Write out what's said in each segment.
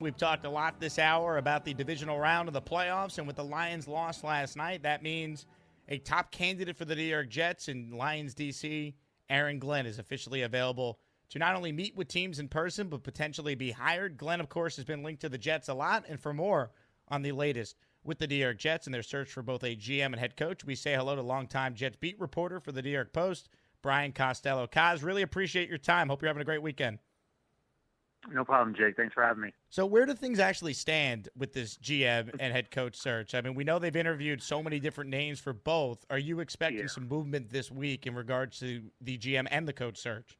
We've talked a lot this hour about the divisional round of the playoffs, and with the Lions' loss last night, that means a top candidate for the New York Jets and Lions DC, Aaron Glenn, is officially available to not only meet with teams in person, but potentially be hired. Glenn, of course, has been linked to the Jets a lot, and for more on the latest with the New York Jets and their search for both a GM and head coach, we say hello to longtime Jets beat reporter for the New York Post, Brian Costello. Kaz, really appreciate your time. Hope you're having a great weekend. No problem, Jake. Thanks for having me. So where do things actually stand with this GM and head coach search? I mean, we know they've interviewed so many different names for both. Are you expecting some movement this week in regards to the GM and the coach search?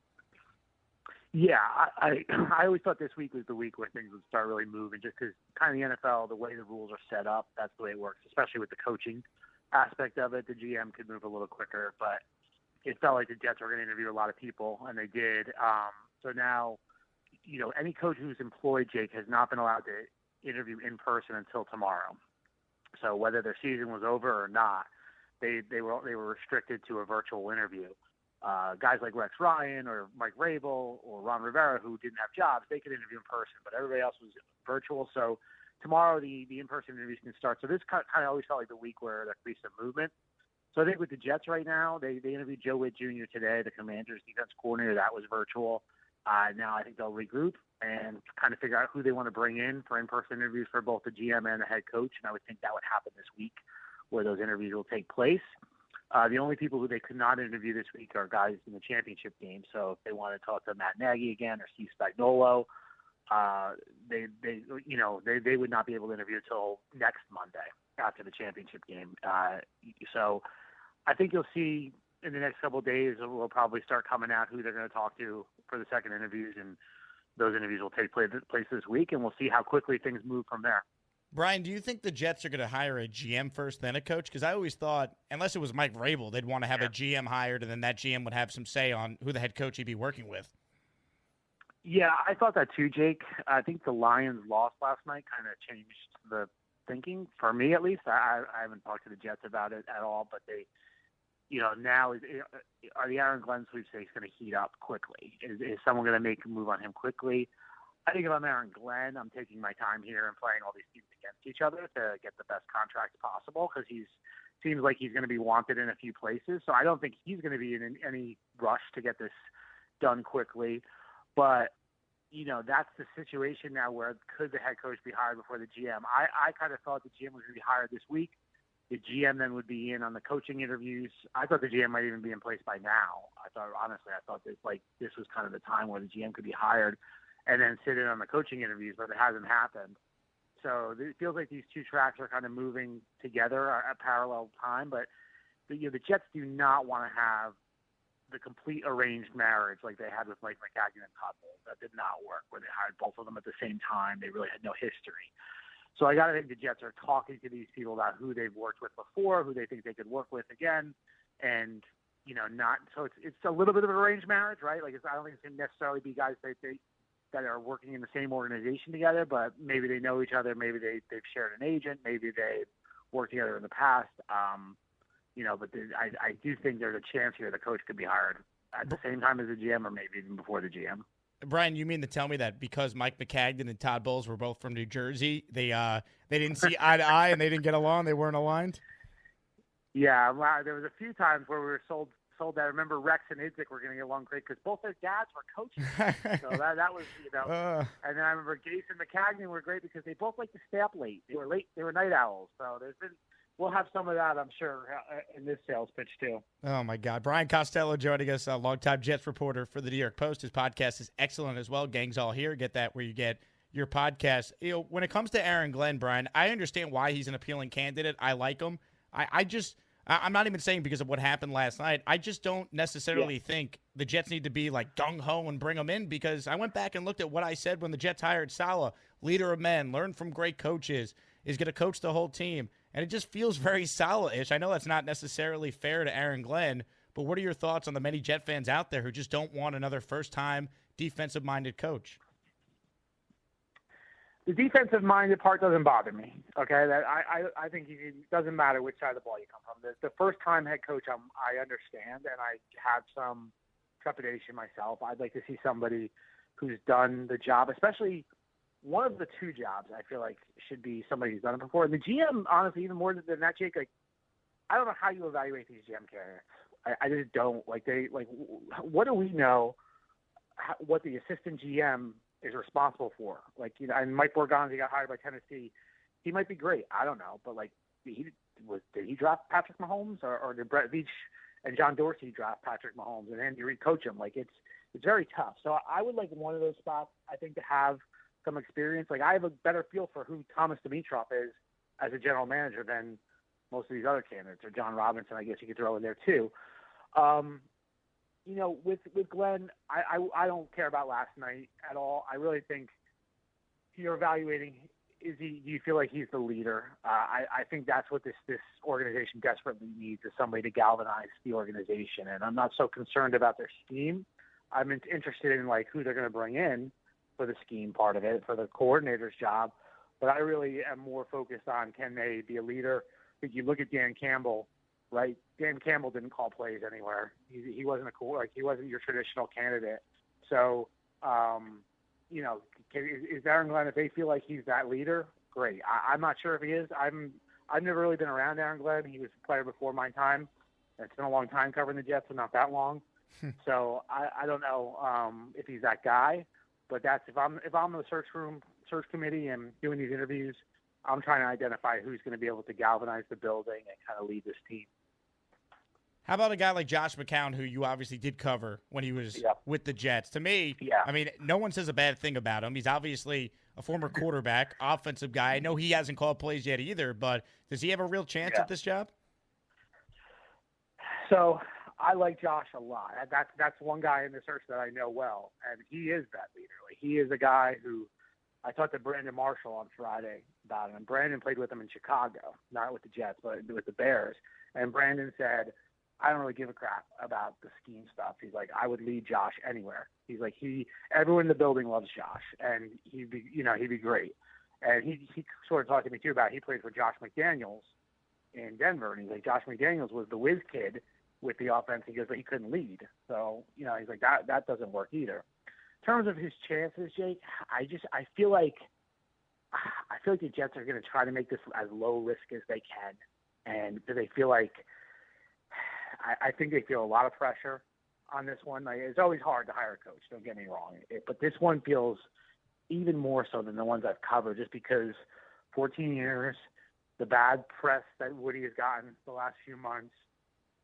Yeah, I always thought this week was the week where things would start really moving, just because kind of the NFL, the way the rules are set up, that's the way it works, especially with the coaching aspect of it. The GM could move a little quicker, but it felt like the Jets were going to interview a lot of people, and they did. So now, any coach who's employed, Jake, has not been allowed to interview in person until tomorrow. So whether their season was over or not, they were restricted to a virtual interview. Guys like Rex Ryan or Mike Rabel or Ron Rivera, who didn't have jobs, they could interview in person, but everybody else was virtual. So tomorrow the in-person interviews can start. So this kind of always felt like the week where there could be some movement. So I think with the Jets right now, they interviewed Joe Witt Jr. today, the Commanders' defense coordinator. That was virtual. Now I think they'll regroup and kind of figure out who they want to bring in for in-person interviews for both the GM and the head coach. And I would think that would happen this week where those interviews will take place. The only people who they could not interview this week are guys in the championship game. So if they want to talk to Matt Nagy again or Steve Spagnuolo, they would not be able to interview until next Monday after the championship game. So I think you'll see in the next couple of days, we'll probably start coming out who they're going to talk to for the second interviews, and those interviews will take place this week, and we'll see how quickly things move from there. Brian, do you think the Jets are going to hire a GM first, then a coach? Because I always thought, unless it was Mike Rabel, they'd want to have a GM hired, and then that GM would have some say on who the head coach he'd be working with. Yeah, I thought that too, Jake. I think the Lions' loss last night kind of changed the thinking, for me at least. I haven't talked to the Jets about it at all, but they – now are the Aaron Glenn sweepstakes going to heat up quickly? Is someone going to make a move on him quickly? I think if I'm Aaron Glenn, I'm taking my time here and playing all these teams against each other to get the best contract possible, because seems like he's going to be wanted in a few places. So I don't think he's going to be in any rush to get this done quickly. But, that's the situation now where could the head coach be hired before the GM? I kind of thought the GM was going to be hired this week. The GM then would be in on the coaching interviews. I thought the GM might even be in place by now. I thought this was kind of the time where the GM could be hired and then sit in on the coaching interviews, but it hasn't happened. So it feels like these two tracks are kind of moving together at parallel time. But the Jets do not want to have the complete arranged marriage like they had with Mike McCown and Todd Bowles. That did not work, where they hired both of them at the same time. They really had no history. So I got to think the Jets are talking to these people about who they've worked with before, who they think they could work with again, and not. So it's a little bit of an arranged marriage, right? Like I don't think it's going to necessarily be guys that are working in the same organization together, but maybe they know each other, maybe they've shared an agent, maybe they've worked together in the past. But I do think there's a chance here the coach could be hired at the same time as the GM, or maybe even before the GM. Brian, you mean to tell me that because Mike McCagnon and Todd Bowles were both from New Jersey, they didn't see eye to eye and they didn't get along? They weren't aligned? Yeah, there was a few times where we were sold that. I remember Rex and Idzik were going to get along great because both their dads were coaches. So that was, and then I remember Gase and McCagnon were great because they both liked to stay up late. They were night owls. So we'll have some of that, I'm sure, in this sales pitch, too. Oh, my God. Brian Costello joining us, a longtime Jets reporter for the New York Post. His podcast is excellent as well. Gang's all here. Get that where you get your podcast. When it comes to Aaron Glenn, Brian, I understand why he's an appealing candidate. I like him. I'm not even saying because of what happened last night. I just don't necessarily think the Jets need to be like gung-ho and bring him in, because I went back and looked at what I said when the Jets hired Saleh, leader of men, learn from great coaches, is going to coach the whole team. And it just feels very Saleh-ish. I know that's not necessarily fair to Aaron Glenn, but what are your thoughts on the many Jet fans out there who just don't want another first-time defensive-minded coach? The defensive-minded part doesn't bother me, okay? I think it doesn't matter which side of the ball you come from. The first-time head coach, I understand, and I have some trepidation myself. I'd like to see somebody who's done the job, especially one of the two jobs I feel like should be somebody who's done it before. And the GM, honestly, even more than that, Jake, like, I don't know how you evaluate these GM candidates. I just don't. What do we know what the assistant GM is responsible for? Like, and Mike Borgonzi got hired by Tennessee. He might be great. I don't know. But, like, did he draft Patrick Mahomes? Or did Brett Veach and John Dorsey draft Patrick Mahomes and Andy Reid coach him? Like, it's very tough. So I would like one of those spots, I think, to have some experience. Like, I have a better feel for who Thomas Dimitroff is as a general manager than most of these other candidates, or John Robinson, I guess you could throw in there too. With Glenn, I don't care about last night at all. I really think you're evaluating, do you feel like he's the leader? I think that's what this organization desperately needs, is somebody to galvanize the organization. And I'm not so concerned about their scheme. I'm interested in, like, who they're going to bring in for the scheme part of it, for the coordinator's job. But I really am more focused on, can they be a leader? I think you look at Dan Campbell, right? Dan Campbell didn't call plays anywhere. He wasn't he wasn't your traditional candidate. So, is Aaron Glenn, if they feel like he's that leader, great. I'm not sure if he is. I've never really been around Aaron Glenn. He was a player before my time. It's been a long time covering the Jets, but not that long. So I don't know if he's that guy. But that's if I'm in the search committee and doing these interviews, I'm trying to identify who's going to be able to galvanize the building and kind of lead this team. How about a guy like Josh McCown, who you obviously did cover when he was with the Jets? To me, I mean, no one says a bad thing about him. He's obviously a former quarterback, offensive guy. I know he hasn't called plays yet either, but does he have a real chance at this job? So I like Josh a lot. That's one guy in the search that I know well, and he is that leader. Like, he is a guy who I talked to Brandon Marshall on Friday about him, and Brandon played with him in Chicago, not with the Jets, but with the Bears. And Brandon said, I don't really give a crap about the scheme stuff. He's like, I would lead Josh anywhere. He's like, everyone in the building loves Josh, and he'd be great. And he sort of talked to me too about, he played for Josh McDaniels in Denver, and he's like, Josh McDaniels was the whiz kid with the offense. He goes, but he couldn't lead. So, he's like, that doesn't work either. In terms of his chances, Jake, I feel like the Jets are going to try to make this as low risk as they can. And do they feel like, I think they feel a lot of pressure on this one. Like, it's always hard to hire a coach, don't get me wrong. But this one feels even more so than the ones I've covered, just because 14 years, the bad press that Woody has gotten the last few months,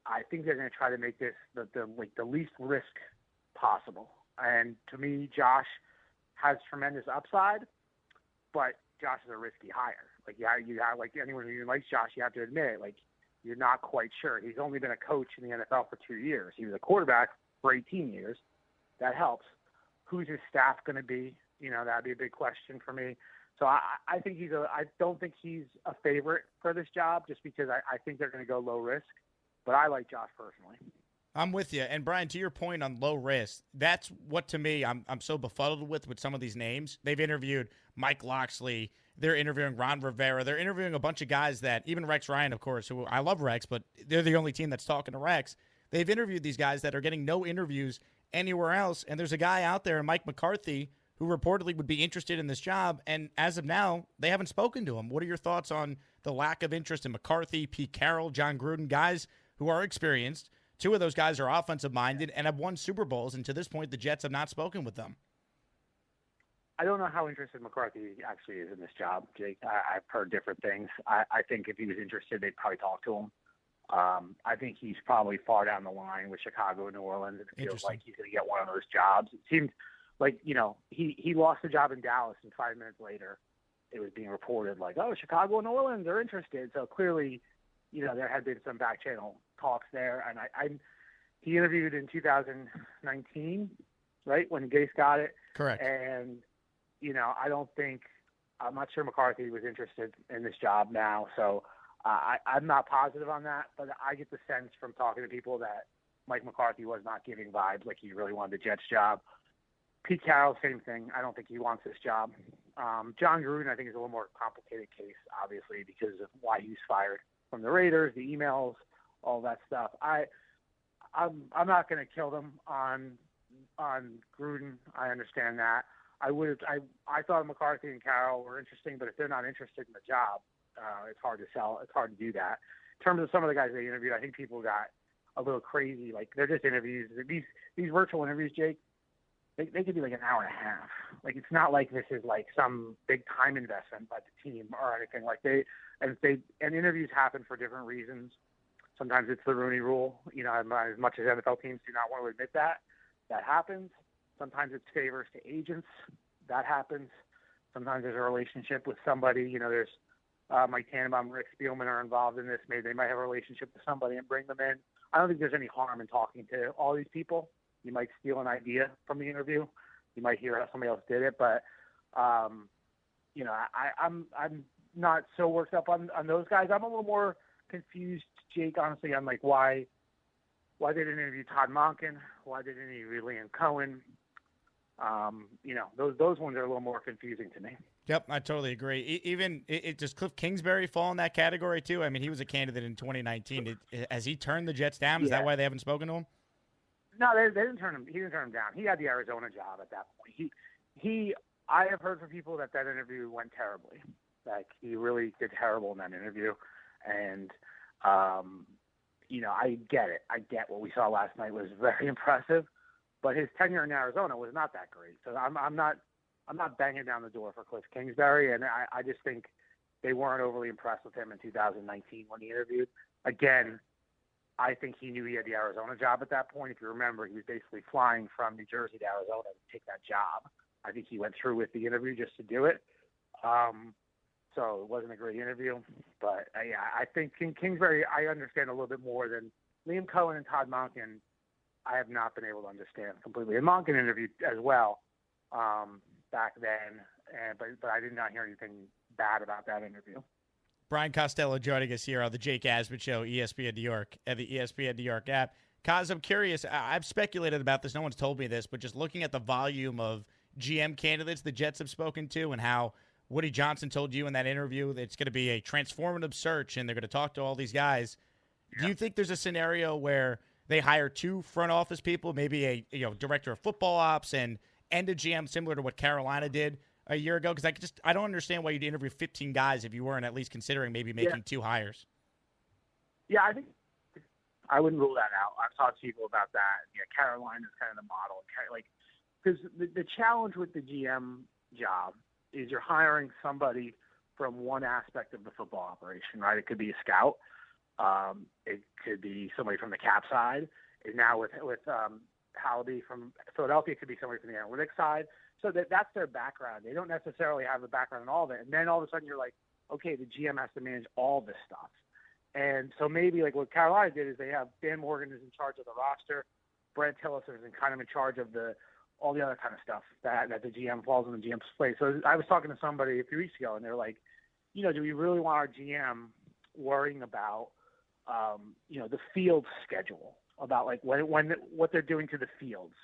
I think they're going to try to make this the least risk possible. And to me, Josh has tremendous upside, but Josh is a risky hire. Like, you have like anyone who likes Josh, you have to admit it. Like, you're not quite sure. He's only been a coach in the NFL for 2 years. He was a quarterback for 18 years. That helps. Who's his staff going to be? That'd be a big question for me. So I think I don't think he's a favorite for this job, just because I think they're going to go low risk. But I like Josh personally. I'm with you. And, Brian, to your point on low risk, that's what, to me, I'm so befuddled with some of these names. They've interviewed Mike Loxley. They're interviewing Ron Rivera. They're interviewing a bunch of guys that, even Rex Ryan, of course, who I love Rex, but they're the only team that's talking to Rex. They've interviewed these guys that are getting no interviews anywhere else. And there's a guy out there, Mike McCarthy, who reportedly would be interested in this job. And as of now, they haven't spoken to him. What are your thoughts on the lack of interest in McCarthy, Pete Carroll, John Gruden, guys who are experienced? Two of those guys are offensive-minded and have won Super Bowls, and to this point, the Jets have not spoken with them. I don't know how interested McCarthy actually is in this job, Jake. I've heard different things. I think if he was interested, they'd probably talk to him. I think he's probably far down the line with Chicago and New Orleans. It feels like he's going to get one of those jobs. It seems like, he lost the job in Dallas, and 5 minutes later, it was being reported like, oh, Chicago and New Orleans are interested. So clearly, there had been some back channel talks there. And he interviewed in 2019, right, when Gase got it. Correct. And, I'm not sure McCarthy was interested in this job now. So I'm not positive on that, but I get the sense from talking to people that Mike McCarthy was not giving vibes like he really wanted the Jets job. Pete Carroll, same thing. I don't think he wants this job. John Gruden, I think, is a little more complicated case, obviously, because of why he's fired from the Raiders, the emails, all that stuff. I'm not going to kill them on Gruden. I understand that. I thought McCarthy and Carroll were interesting, but if they're not interested in the job, it's hard to sell. It's hard to do that. In terms of some of the guys they interviewed, I think people got a little crazy. Like, they're just interviews. These virtual interviews, Jake, they could be like an hour and a half. Like, it's not like this is like some big time investment by the team or anything. Like, and interviews happen for different reasons. Sometimes it's the Rooney Rule. You know, as much as NFL teams do not want to admit that happens. Sometimes it's favors to agents. That happens. Sometimes there's a relationship with somebody. You know, there's Mike Tannenbaum, Rick Spielman are involved in this. Maybe they might have a relationship with somebody and bring them in. I don't think there's any harm in talking to all these people. You might steal an idea from the interview. You might hear how somebody else did it. But, you know, I'm not so worked up on those guys. I'm a little more confused, Jake, honestly, on like why they didn't interview Todd Monken, why they didn't interview Liam Cohen. You know, those ones are a little more confusing to me. Yep, I totally agree. Even does Cliff Kingsbury fall in that category too? I mean, he was a candidate in 2019. Has he turned the Jets down? Is that why they haven't spoken to him? No, they didn't turn him. He didn't turn him down. He had the Arizona job at that point. I have heard from people that interview went terribly. Like, he really did terrible in that interview, and you know, I get it. I get what we saw last night was very impressive, but his tenure in Arizona was not that great. So I'm not banging down the door for Cliff Kingsbury, and I just think they weren't overly impressed with him in 2019 when he interviewed. Again, I think he knew he had the Arizona job at that point. If you remember, he was basically flying from New Jersey to Arizona to take that job. I think he went through with the interview just to do it. So it wasn't a great interview. But, yeah, I think Kingsbury, I understand a little bit more than Liam Cohen and Todd Monken. I have not been able to understand completely. And Monken interviewed as well back then, but I did not hear anything bad about that interview. Brian Costello joining us here on the Jake Asman Show, ESPN New York, and the ESPN New York app. Kaz, I'm curious. I've speculated about this. No one's told me this, but just looking at the volume of GM candidates the Jets have spoken to and how Woody Johnson told you in that interview that it's going to be a transformative search and they're going to talk to all these guys. Yeah. Do you think there's a scenario where they hire two front office people, maybe a director of football ops and a GM similar to what Carolina did a year ago? Because I don't understand why you'd interview 15 guys if you weren't at least considering maybe making two hires. Yeah, I think I wouldn't rule that out. I've talked to people about that. Yeah, Carolina is kind of the model. Like, because the challenge with the GM job is you're hiring somebody from one aspect of the football operation, right? It could be a scout. It could be somebody from the cap side. And now with Hallaby from Philadelphia, it could be somebody from the analytics side. So that's their background. They don't necessarily have a background in all of it. And then all of a sudden you're like, okay, the GM has to manage all this stuff. And so maybe like what Carolina did is they have Dan Morgan is in charge of the roster. Brad Tillerson is kind of in charge of all the other kind of stuff that the GM falls in the GM's plate. So I was talking to somebody a few weeks ago, and they're like, do we really want our GM worrying about, the field schedule, about like what they're doing to the fields?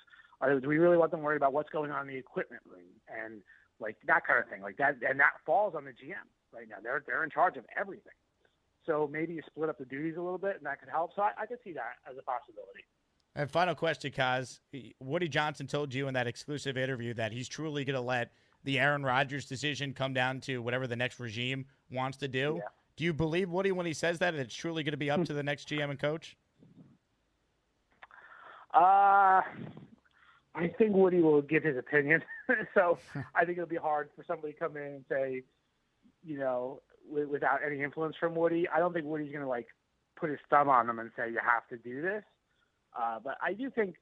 Do we really want them worried about what's going on in the equipment room and like that kind of thing, like that? And that falls on the GM right now. They're in charge of everything. So maybe you split up the duties a little bit, and that could help. So I could see that as a possibility. And final question, Kaz. Woody Johnson told you in that exclusive interview that he's truly going to let the Aaron Rodgers decision come down to whatever the next regime wants to do. Yeah. Do you believe Woody when he says that it's truly going to be up to the next GM and coach? I think Woody will give his opinion. So I think it'll be hard for somebody to come in and say, without any influence from Woody. I don't think Woody's going to like put his thumb on them and say, you have to do this. But I do think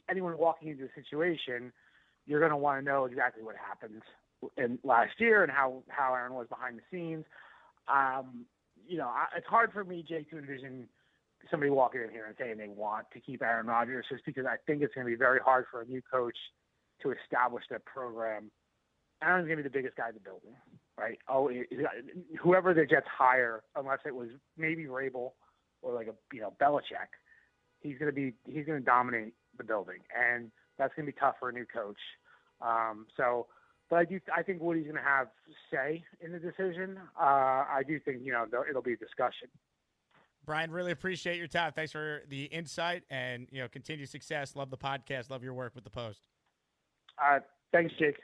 anyone walking into a situation, you're going to want to know exactly what happened in last year and how Aaron was behind the scenes. It's hard for me, Jake, to envision somebody walking in here and saying they want to keep Aaron Rodgers, just because I think it's going to be very hard for a new coach to establish that program. Aaron's going to be the biggest guy in the building, right? Whoever the Jets hire, unless it was maybe Rabel or like Belichick, he's going to dominate the building, and that's going to be tough for a new coach. But I think Woody's going to have say in the decision. I do think it'll be a discussion. Brian, really appreciate your time. Thanks for the insight and continued success. Love the podcast. Love your work with the Post. Thanks, Jake.